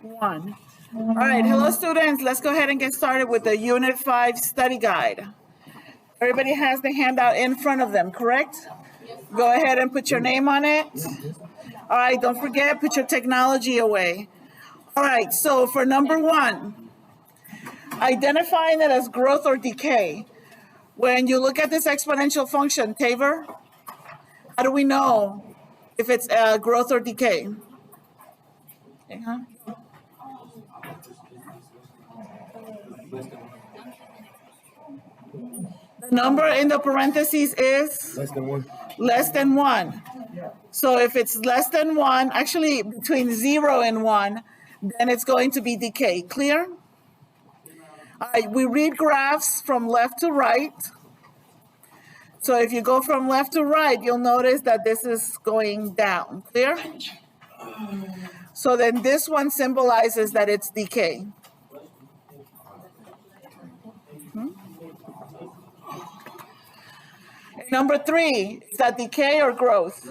1. All right, hello students. Let's go ahead and get started with the Unit 5 study guide. Everybody has the handout in front of them, correct? Go ahead and put your name on it. All right, don't forget, put your technology away. All right, so for number 1, identifying it as growth or decay. When you look at this exponential function, Taver, how do we know if it's growth or decay? Okay, huh? The number in the parentheses is? Less than 1. Less than 1. So if it's less than 1, actually between 0 and 1, then it's going to be decay. Clear? All right, we read graphs from left to right. So if you go from left to right, you'll notice that this is going down. Clear? So then this one symbolizes that it's decay. Number 3, is that decay or growth?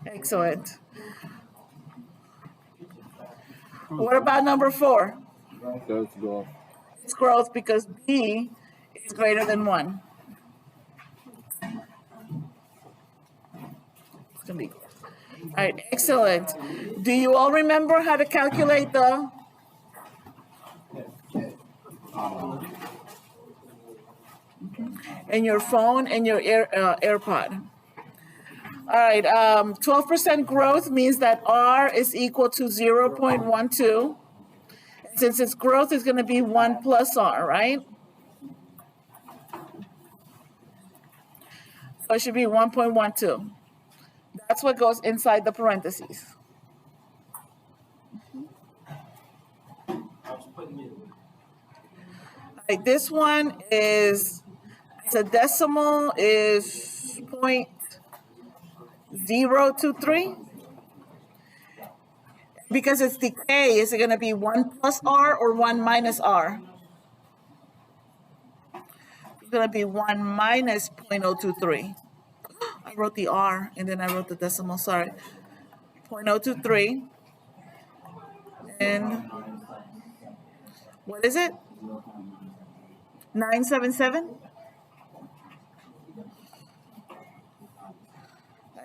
Excellent. What about number 4? That's growth. It's growth because B is greater than 1. It's gonna be growth. All right, excellent. Do you all remember how to calculate the? In your phone and your AirPod. All right, 12% growth means that R is equal to 0.12. Since its growth is going to be 1 plus R, right? So it should be 1.12. That's what goes inside the parentheses. All right, this one is, it's a decimal, is 0.023. Because it's decay, is it going to be 1 plus R or 1 minus R? It's going to be 1 minus 0.023. I wrote the R and then I wrote the decimal, sorry. 0.023. And what is it? 977?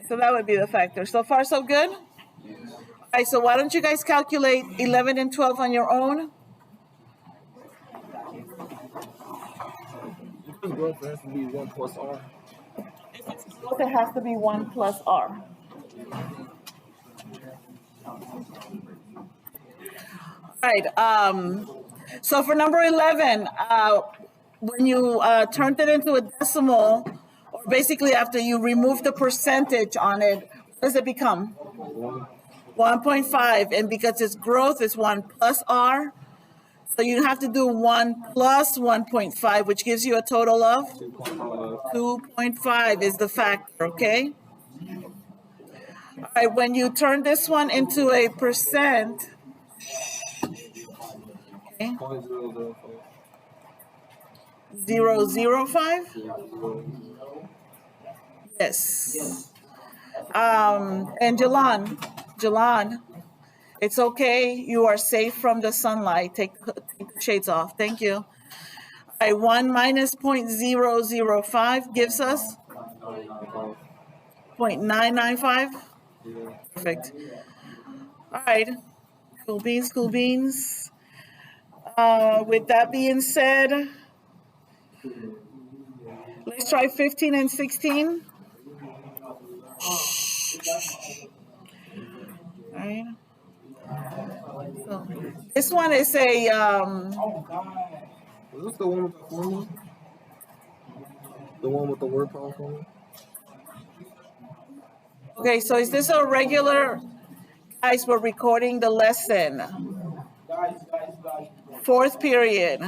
So that would be the factor. So far, so good? All right, so why don't you guys calculate 11 and 12 on your own? Because growth has to be 1 plus R. If it's growth, it has to be 1 plus R. All right, so for number 11, when you turned it into a decimal, or basically after you remove the percentage on it, what does it become? 1.5, and because its growth is 1 plus R, so you have to do 1 plus 1.5, which gives you a total of 2.5 is the factor, okay? All right, when you turn this one into a percent, okay, 0.005? Yes. And Jalan, it's okay. You are safe from the sunlight. Take the shades off. Thank you. All right, 1 minus 0.005 gives us 0.995. Perfect. All right. Cool beans, cool beans. With that being said, let's try 15 and 16. All right. So this one is a Is this the one with the formula? The one with the word power formula? okay, so is this a regular, guys, we're recording the lesson. Fourth period.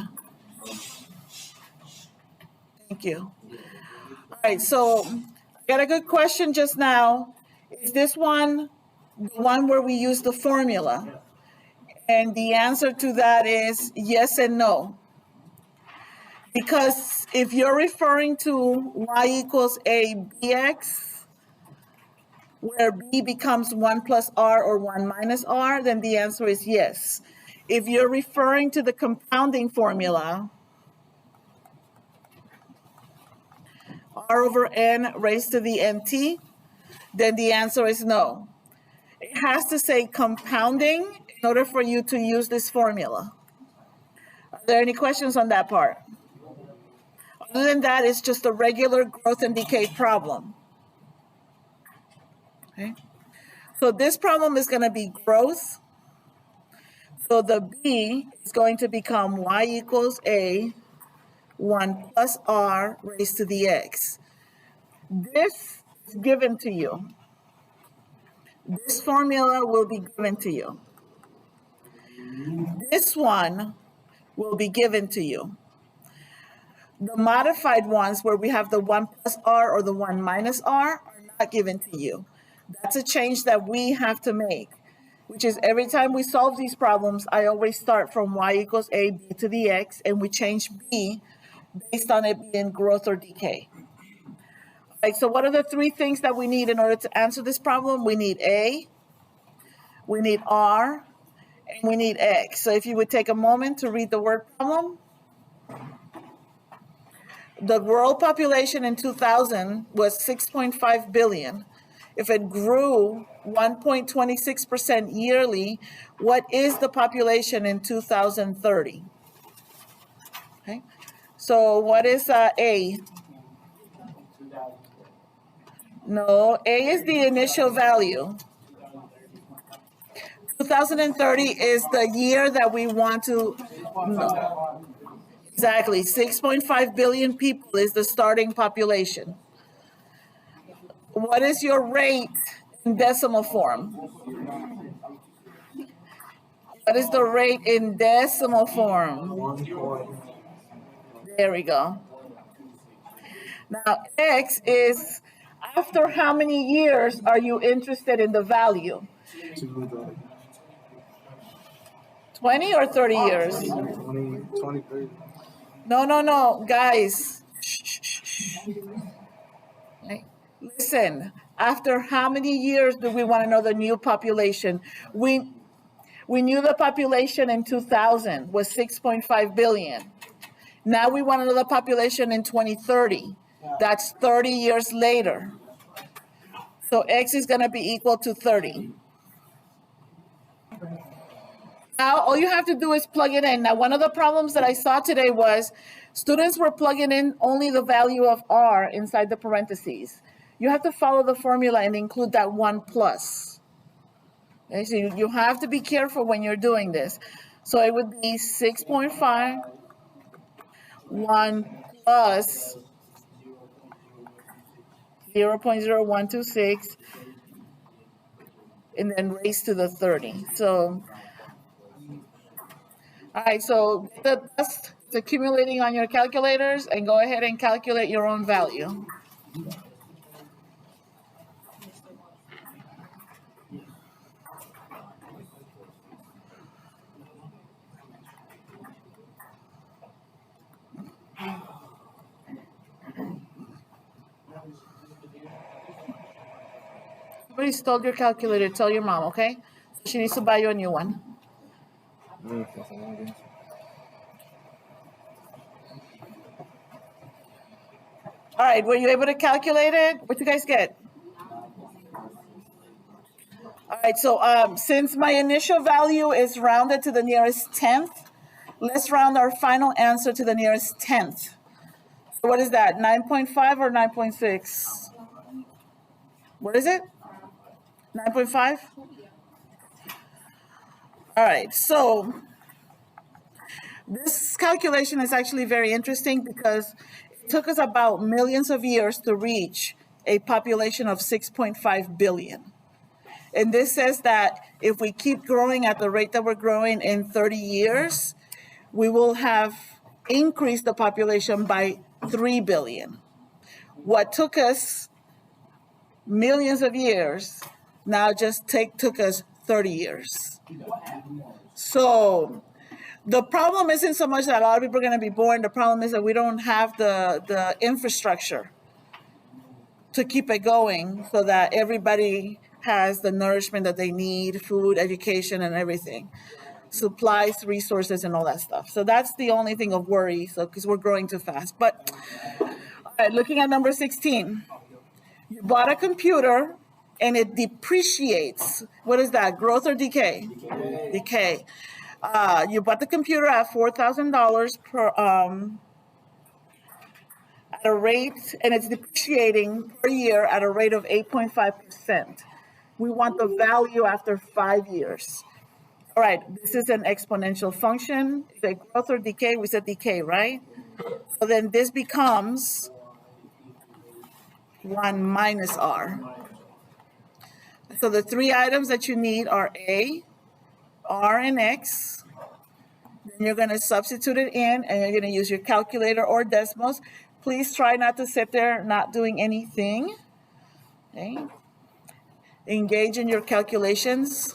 Thank you. All right, so I got a good question just now. Is this one the one where we use the formula? And the answer to that is yes and no. Because if you're referring to y equals a bx, where B becomes 1 plus R or 1 minus R, then the answer is yes. If you're referring to the compounding formula, R over N raised to the NT, then the answer is no. It has to say compounding in order for you to use this formula. Are there any questions on that part? Other than that, it's just a regular growth and decay problem. Okay. So this problem is going to be growth. So the B is going to become y equals A, 1 plus R raised to the X. This is given to you. This formula will be given to you. This one will be given to you. The modified ones where we have the 1 plus R or the 1 minus R are not given to you. That's a change that we have to make, which is every time we solve these problems, I always start from y equals A, B to the X, and we change B based on it being growth or decay. All right, so what are the three things that we need in order to answer this problem? We need A, we need R, and we need X. So if you would take a moment to read the word problem. The world population in 2000 was 6.5 billion. If it grew 1.26% yearly, what is the population in 2030? Okay, so what is A? No, A is the initial value. 2030 is the year that we want to, no. Exactly, 6.5 billion people is the starting population. What is your rate in decimal form? What is the rate in decimal form? 1 point. There we go. Now, X is after how many years are you interested in the value? 20 or 30 years? 23. No, guys. Right. Listen, after how many years do we want to know the new population? We knew the population in 2000 was 6.5 billion. Now we want to know the population in 2030. That's 30 years later. So X is going to be equal to 30. Now, all you have to do is plug it in. Now, one of the problems that I saw today was students were plugging in only the value of R inside the parentheses. You have to follow the formula and include that 1 plus. Okay, so you have to be careful when you're doing this. So it would be 6.5, 1 plus 0.0126, and then raised to the 30. So, all right, so the dust is accumulating on your calculators, and go ahead and calculate your own value. Somebody stole your calculator. Tell your mom, okay? She needs to buy you a new one. All right, were you able to calculate it? What you guys get? All right, so since my initial value is rounded to the nearest tenth, let's round our final answer to the nearest tenth. So what is that, 9.5 or 9.6? What is it? 9.5? All right, so this calculation is actually very interesting because it took us about millions of years to reach a population of 6.5 billion. And this says that if we keep growing at the rate that we're growing in 30 years, we will have increased the population by 3 billion. What took us millions of years now just took us 30 years. So the problem isn't so much that a lot of people are going to be born. The problem is that we don't have the infrastructure to keep it going so that everybody has the nourishment that they need, food, education, and everything, supplies, resources, and all that stuff. So that's the only thing of worry, so because we're growing too fast. But all right, looking at number 16, you bought a computer and it depreciates. What is that, growth or decay? Decay. You bought the computer at $4,000 per at a rate, and it's depreciating per year at a rate of 8.5%. We want the value after 5 years. All right, this is an exponential function. Is it growth or decay? We said decay, right? So then this becomes 1 minus r. So the three items that you need are a, r, and x. Then you're going to substitute it in, and you're going to use your calculator or Desmos. Please try not to sit there not doing anything. Okay. Engage in your calculations.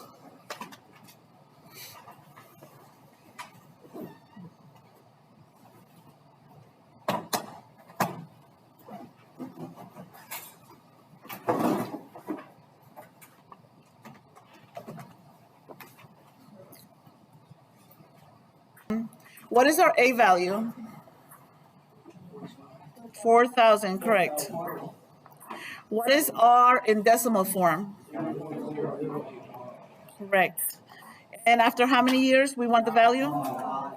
What is our A value? 4,000, correct. What is R in decimal form? Correct. And after how many years we want the value? All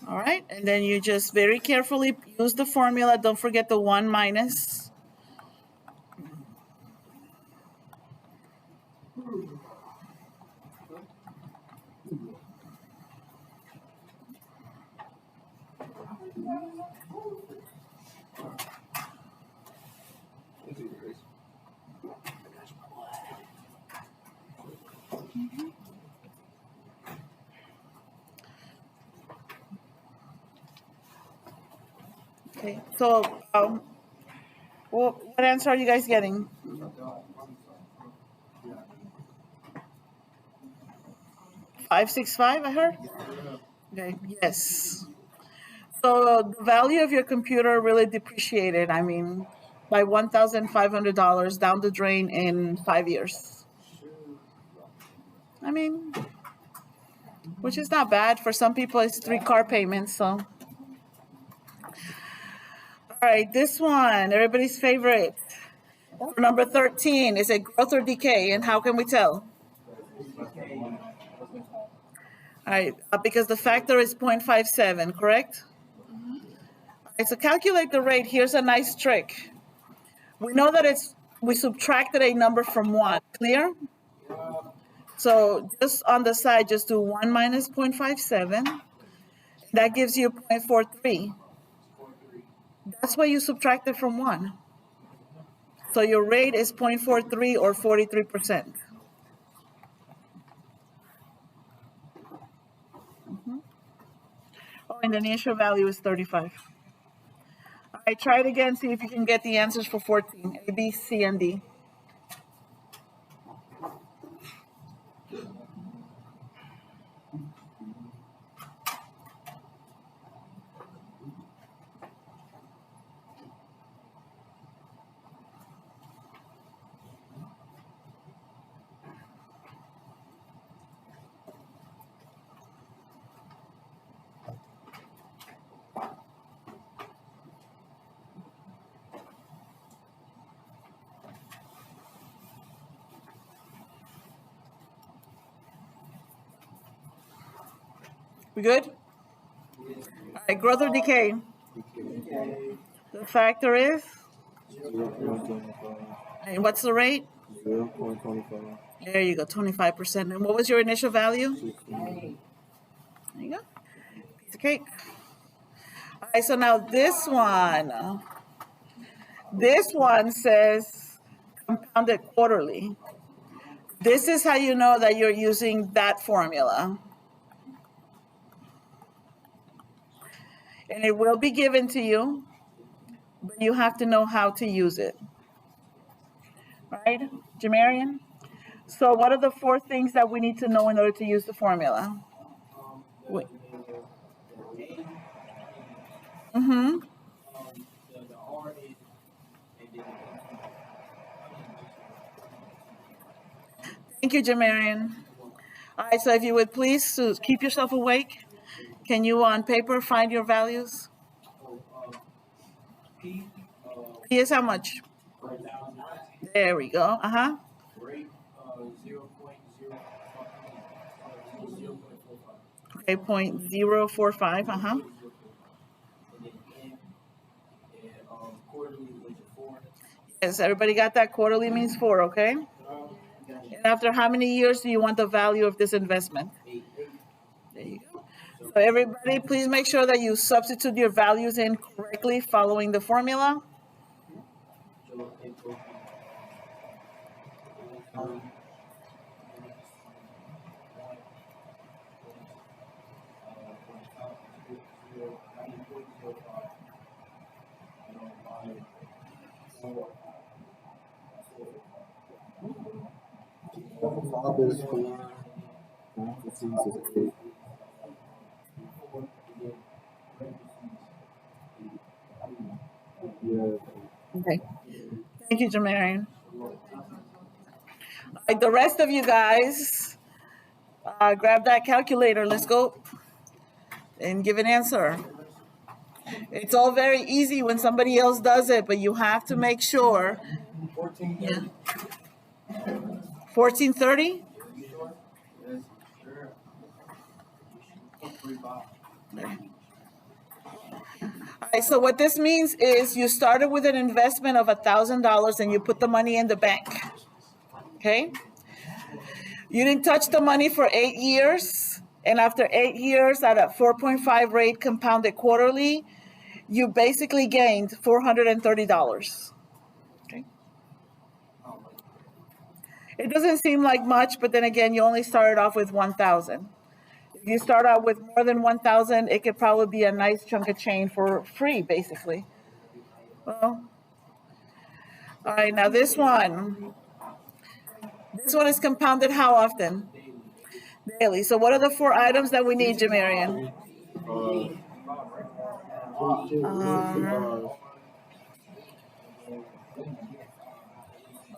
right, and then you just very carefully use the formula. Don't forget the 1 minus. Okay, so what answer are you guys getting? 565, I heard? Okay, yes. So the value of your computer really depreciated, I mean, by $1,500 down the drain in 5 years. I mean, which is not bad. For some people, it's 3 car payments, so. All right, this one, everybody's favorite. Number 13, is it growth or decay, and how can we tell? All right, because the factor is 0.57, correct? All right, so calculate the rate. Here's a nice trick. We know that we subtracted a number from 1, clear? So just on the side, just do 1 minus 0.57. That gives you 0.43. That's why you subtracted from 1. So your rate is 0.43 or 43%. Oh, and the initial value is 35. All right, try it again, see if you can get the answers for 14, A, B, C, and D. We good? All right, growth or decay? The factor is? And what's the rate? 0.25. There you go, 25%. And what was your initial value? There you go. Piece of cake. All right, so now this one says compounded quarterly. This is how you know that you're using that formula. And it will be given to you, but you have to know how to use it. Right, Jamarian? So what are the 4 things that we need to know in order to use the formula? Wait. Mm-hmm. Thank you, Jamarian. All right, so if you would please keep yourself awake. Can you on paper find your values? P is how much? There we go. Uh-huh. Okay, 0.045. Uh-huh. Yes, everybody got that? Quarterly means 4, okay? And after how many years do you want the value of this investment? There you go. So everybody, please make sure that you substitute your values in correctly following the formula. Bob is 4. 15 is 8. Yeah. Okay. Thank you, Jamarian. Like the rest of you guys, grab that calculator. Let's go and give an answer. It's all very easy when somebody else does it, but you have to make sure. 1430? All right, so what this means is you started with an investment of $1,000 and you put the money in the bank. Okay? You didn't touch the money for 8 years, and after 8 years at a 4.5 rate compounded quarterly, you basically gained $430. Okay? It doesn't seem like much, but then again, you only started off with 1,000. If you start out with more than 1,000, it could probably be a nice chunk of change for free, basically. Well, all right, now this one is compounded how often? Daily. So what are the 4 items that we need, Jamarian?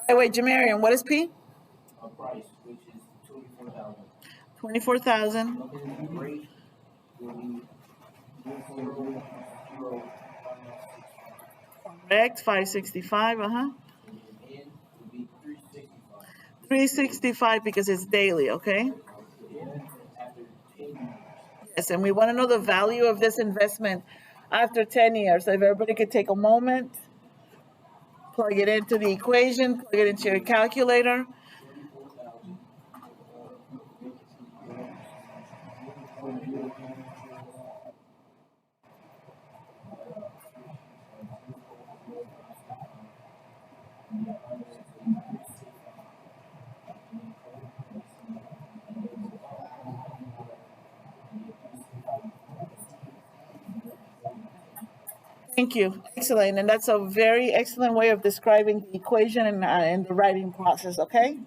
Wait, Jamarian, what is P? A price, which is 24,000. 24,000. Correct, 565, uh-huh. 365 because it's daily, okay? Yes, and we want to know the value of this investment after 10 years. So if everybody could take a moment, plug it into the equation, plug it into your calculator. Thank you. Excellent. And that's a very excellent way of describing the equation and the writing process, okay?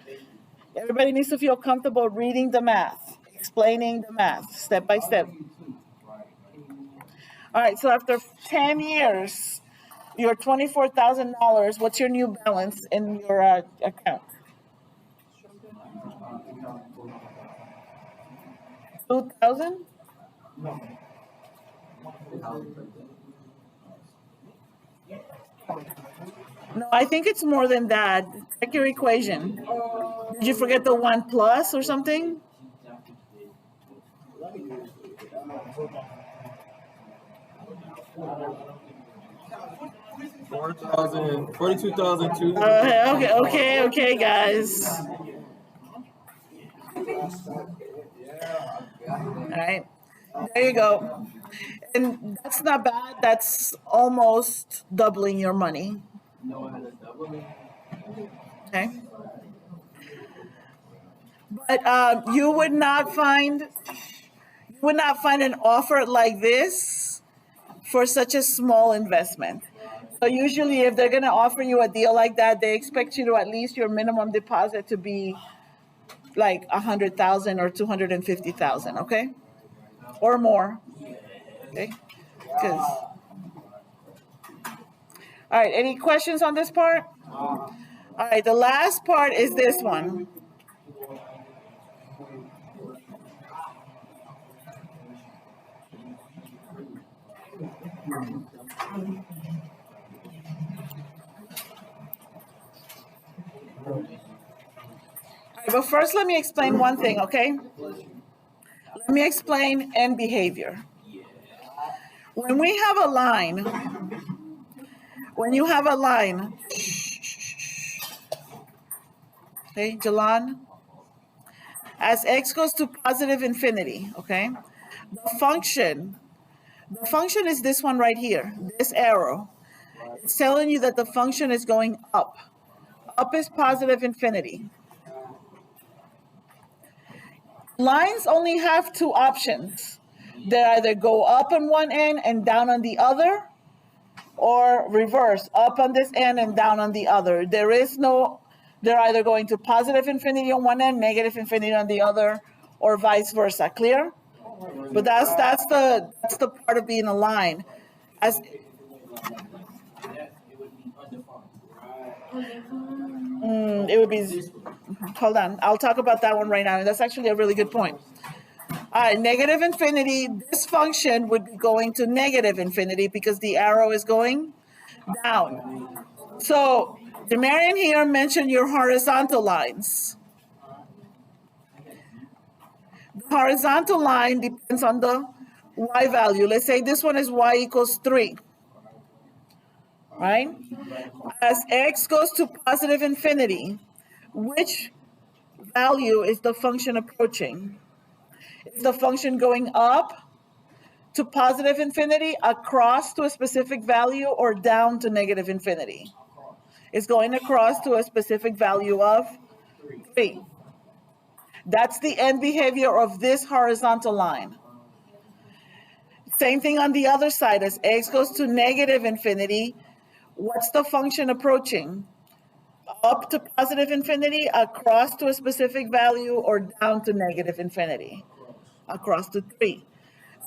Everybody needs to feel comfortable reading the math, explaining the math step by step. All right, so after 10 years, your $24,000, what's your new balance in your account? 2,000? No, I think it's more than that. Check your equation. Did you forget the 1 plus or something? $42,002. Okay, guys. All right, there you go. And that's not bad. That's almost doubling your money. Okay. But you would not find an offer like this for such a small investment. So usually if they're going to offer you a deal like that, they expect you to at least your minimum deposit to be like 100,000 or 250,000, okay? Or more. Okay? All right, any questions on this part? All right, the last part is this one. But first, let me explain one thing, okay? Let me explain end behavior. When we have a line, when you have a line, okay, Jalan, as x goes to positive infinity, okay? The function is this one right here, this arrow. It's telling you that the function is going up. Up is positive infinity. Lines only have two options. They either go up on one end and down on the other, or reverse, up on this end and down on the other. They're either going to positive infinity on one end, negative infinity on the other, or vice versa. Clear? But that's the part of being a line. It would be, hold on, I'll talk about that one right now. That's actually a really good point. All right, negative infinity, this function would be going to negative infinity because the arrow is going down. So, Marian here mentioned your horizontal lines. The horizontal line depends on the y value. Let's say this one is y equals 3. Right? As x goes to positive infinity, which value is the function approaching? Is the function going up to positive infinity, across to a specific value, or down to negative infinity? It's going across to a specific value of 3. That's the end behavior of this horizontal line. Same thing on the other side. As x goes to negative infinity, what's the function approaching? Up to positive infinity, across to a specific value, or down to negative infinity? Across to 3.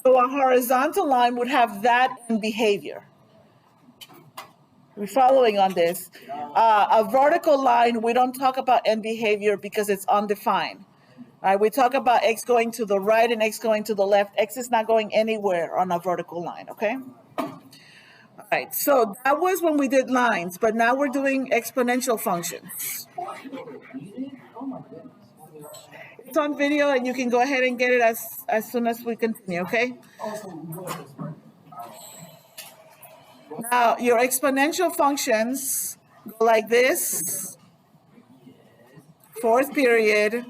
So a horizontal line would have that end behavior. We're following on this. A vertical line, we don't talk about end behavior because it's undefined. All right, we talk about x going to the right and x going to the left. X is not going anywhere on a vertical line, okay? All right, so that was when we did lines, but now we're doing exponential functions. It's on video and you can go ahead and get it as soon as we continue, okay? Now, your exponential functions go like this. Fourth period.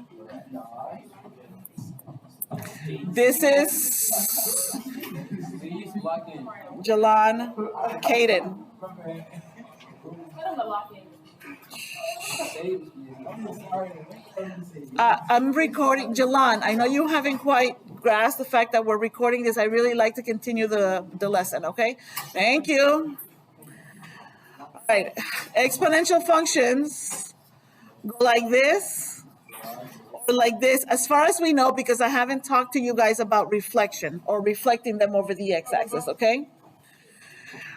This is Jalan Caden. I'm recording, Jalan. I know you haven't quite grasped the fact that we're recording this. I really like to continue the lesson, okay? Thank you. All right, exponential functions go like this, or like this, as far as we know, because I haven't talked to you guys about reflection or reflecting them over the x-axis, okay?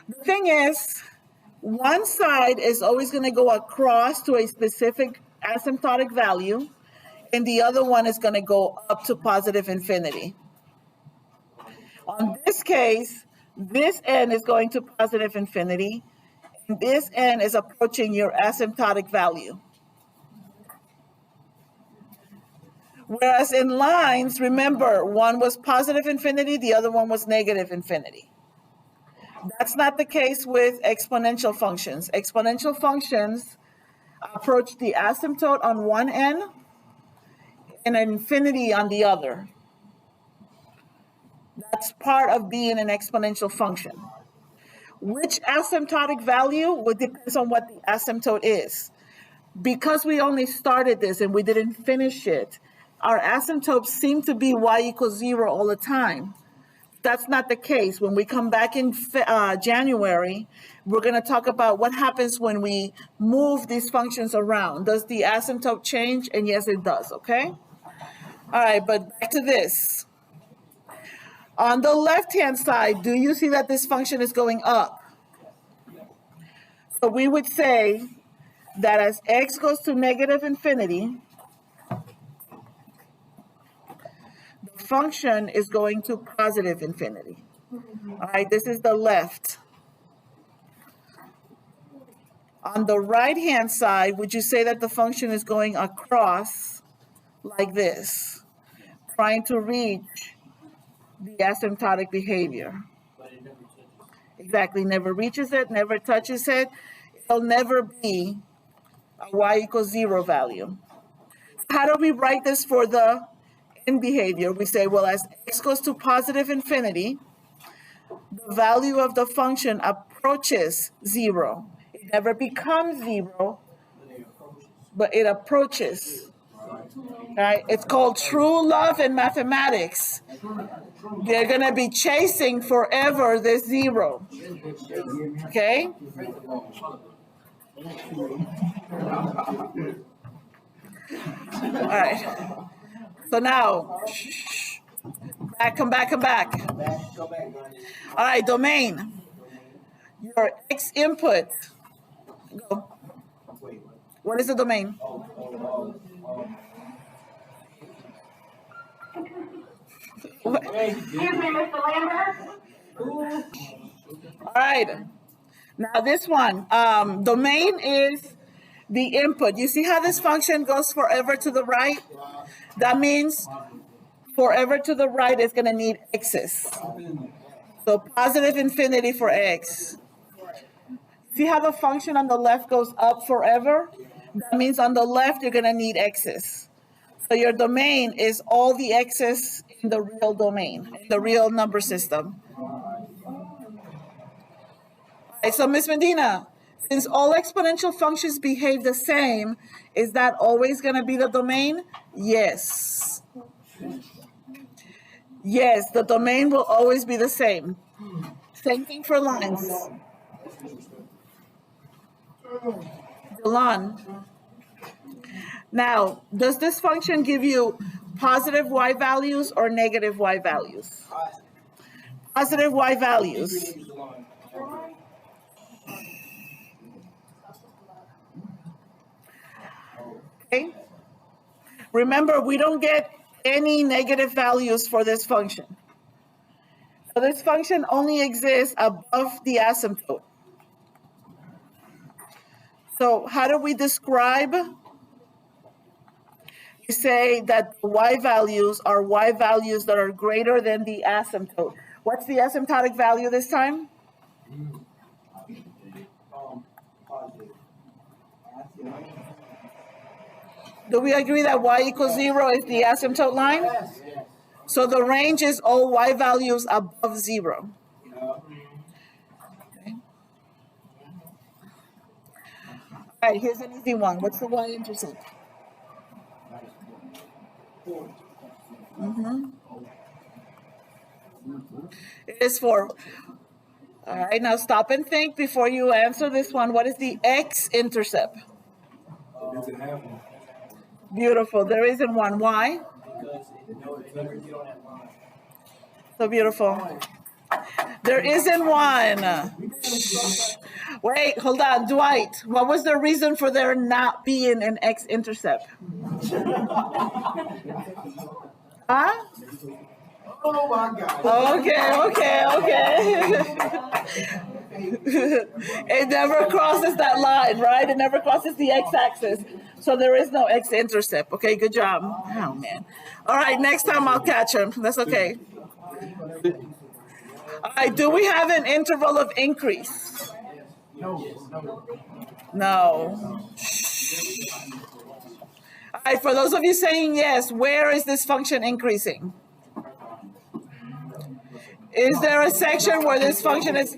The thing is, one side is always going to go across to a specific asymptotic value, and the other one is going to go up to positive infinity. On this case, this end is going to positive infinity, and this end is approaching your asymptotic value. Whereas in lines, remember, one was positive infinity, the other one was negative infinity. That's not the case with exponential functions. Exponential functions approach the asymptote on one end and infinity on the other. That's part of being an exponential function. Which asymptotic value would depend on what the asymptote is. Because we only started this and we didn't finish it, our asymptotes seem to be y equals 0 all the time. That's not the case. When we come back in January, we're going to talk about what happens when we move these functions around. Does the asymptote change? And yes, it does, okay? All right, but back to this. On the left-hand side, do you see that this function is going up? So we would say that as x goes to negative infinity, the function is going to positive infinity. All right, this is the left. On the right-hand side, would you say that the function is going across like this, trying to reach the asymptotic behavior? Exactly, never reaches it, never touches it. It'll never be a y equals 0 value. How do we write this for the end behavior? We say, well, as x goes to positive infinity, the value of the function approaches 0. It never becomes 0, but it approaches. Right? It's called true love in mathematics. They're going to be chasing forever this 0. Okay? All right. So now, come back. All right, domain. Your x input. Go. What is the domain? Excuse me, Mr. Lambert. All right. Now this one, domain is the input. You see how this function goes forever to the right? That means forever to the right is going to need x's. So positive infinity for x. See how the function on the left goes up forever? That means on the left you're going to need x's. So your domain is all the x's in the real domain, in the real number system. All right, so Ms. Medina, since all exponential functions behave the same, is that always going to be the domain? Yes. Yes, the domain will always be the same. Same thing for lines. Delon. Now, does this function give you positive y values or negative y values? Positive y values. Okay. Remember, we don't get any negative values for this function. So this function only exists above the asymptote. So how do we describe? We say that the y values are y values that are greater than the asymptote. What's the asymptotic value this time? Do we agree that y equals 0 is the asymptote line? So the range is all y values above 0. Okay. All right, here's an easy one. What's the y-intercept? It is 4. All right, now stop and think before you answer this one. What is the x-intercept? Beautiful. There isn't one. Why? So beautiful. There isn't one. Wait, hold on. Dwight, what was the reason for there not being an x-intercept? Huh? Oh my God. Okay. It never crosses that line, right? It never crosses the x-axis. So there is no x-intercept. Okay, good job. Oh, man. All right, next time I'll catch him. That's okay. All right, do we have an interval of increase? No. All right, for those of you saying yes, where is this function increasing? Is there a section where this function is?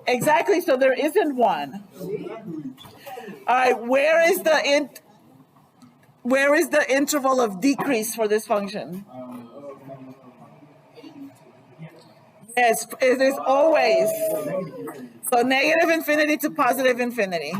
Exactly, so there isn't one. All right, where is the interval of decrease for this function? Yes, it is always. So negative infinity to positive infinity.